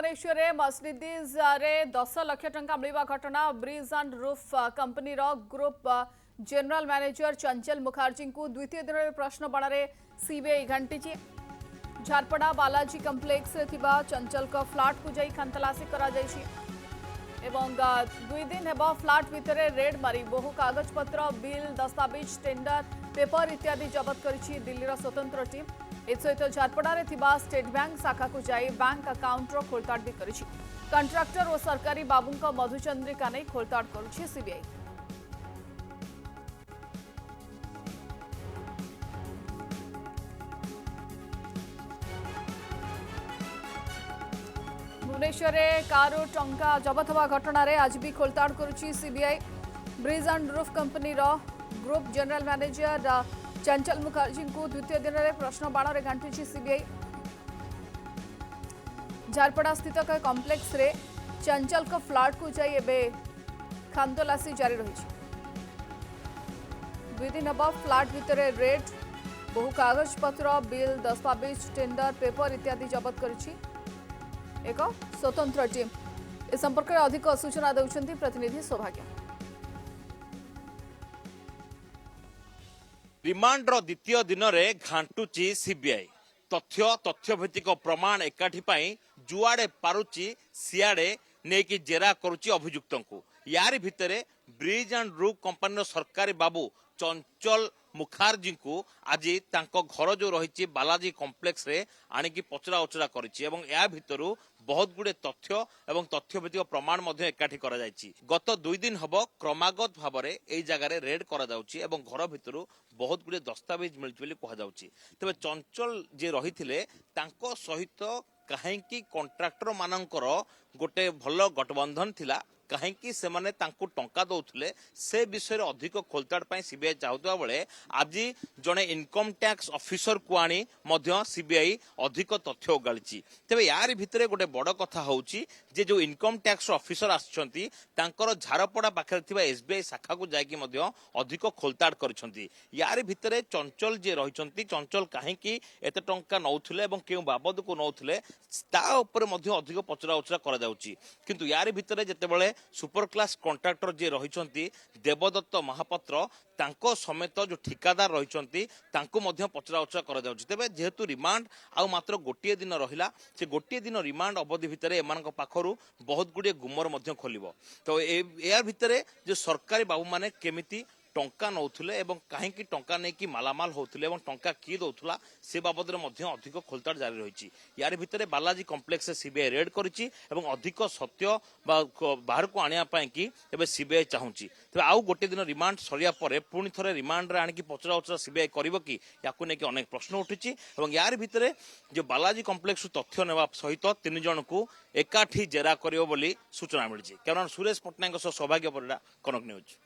Bhubaneswar Mercedes रे 10 लाख टंका मिलवा घटना bridge and roof company group general manager Chanchal Mukherjee को द्वितीय दिन में प्रश्न बाण सीबीआई घंटी झारपड़ा बालाजी कम्प्लेक्स चंचल का फ्लाट को जाई खानतलासी करा जायछि एवं 2 दिन हेबा फ्लाट भितर रेड मारी बहु कागज पत्र बिल दस्तावेज टेंडर पेपर इत्यादि जबत करिछि दिल्लीर स्वतंत्र टीम एसहित झारपड़ारे थिबा स्टेट बैंक शाखा को जाई बैंक अकाउंटर खोलताड़ भी करिछि कंट्राक्टर और सरकारी बाबूंका मधुचंद्रिका नहीं खोलताड़ करुछि सीबीआई। भुवनेश्वर कार टंका जबत हवा घटना आज भी खोलताड़ करुछि CBI. Bridge and roof company group general manager Chanchal Mukherjee को द्वितीय दिन में प्रश्न बाण में घांटी सीबीआई। झारपड़ा स्थित कॉम्प्लेक्स रे चंचल का फ्लाट को जाई एबे खानतलासी जारी रही। 2 दिन हम फ्लाट भितर रेड बहु कागज पत्र बिल दस्तावेज टेंडर पेपर इत्यादि जबत करिछि एक स्वतंत्र टीम। ए संपर्क में अधिक सूचना देउछंती प्रतिनिधि सौभाग्य। रिमांड द्वितीय दिन में घांटुची सीबीआई तथ्यभित्तिक प्रमाण एकाठी जुआड़े पारुची सियाड़े नेकी जेरा करुची अभियुक्त को यारी भितरे ब्रिज एंड रूफ कंपनी सरकारी बाबू चंचल मुखर्जी को आज घर जो रही बालाजी कम्प्लेक्स रे आणिकी पचरा उचरा करिछि बहुत गुड़े तथ्य और तथ्यभित्तिक प्रमाण एकाठी करा जायछि। गत 2 दिन हम क्रमागत भाव में यही जगार रेड करा जाउछि एवं घर भितर बहुत गुड़े दस्तावेज मिलुछि कहुछि। तेज चंचल जे रही सहित कहीं कंट्राक्टर मानकर गोटे भल गठबंधन थिला कहीं से माने तांको टंका दौले से विषय अधिक खोलताड़ सीबीआई चाहता बेले आज जड़े इनकम टैक्स ऑफिसर को आनी सीबीआई अधिक तथ्य उगाड़ी। तेज यार भितर गोटे बड़ कथा होची जे जो इनकम टैक्स ऑफिसर आसछंती तांकर झारपड़ा पाखे एसबीआई शाखा को जाकि अधिक खोलताड़ करिसंती। यार भितर चंचल जे रही चंचल कहीं एत टंका नौथुले एवं केउ बाबद को नौथुले ता ऊपर अधिक पचरा उचरा करा जाउची। किंतु यार भितर जेतेबेले सुपर क्लास कॉन्ट्रैक्टर जे रही देवदत्त महापात्र तांको समेत जो ठिकादार रही पचरा उचरा करा जाउची। तेबे जेहेतु रिमांड आ मात्र गोटे दिन रहिला से गोटे दिन रिमांड अवधि भितर एमानक पाखरु बहुत गुड़े गुमर खोलिबो। तो यार भितर जो सरकारी बाबू माने केमिति टंका नौथुले एवं कहीं टंका नहीं मालामाल होतुले एवं टंका किए दौथुला से बाबद में अधिक खोलताड़ जारी रही। यार भितर बालाजी कम्प्लेक्स सीबीआई रेड करिछि एवं अधिक सत्य बाहर को आनिया कि एबे सीबीआई चाहूँगी। तेज आउ गोटे दिन रिमांड सरिया परे पुणी थे रिमांड रे आनिकी पचरा उचरा सीबीआई करिवो कि याकु नेकी अनेक प्रश्न उठिछि एवं यार भितर जो बालाजी कम्प्लेक्स तथ्य नेवा सहित 3 जन को एकाठी जेरा करिवो बोली सूचना मिली। कैमरामैन सुरेश पट्टनायक सौभाग्य परिड़ा कनक न्यूज।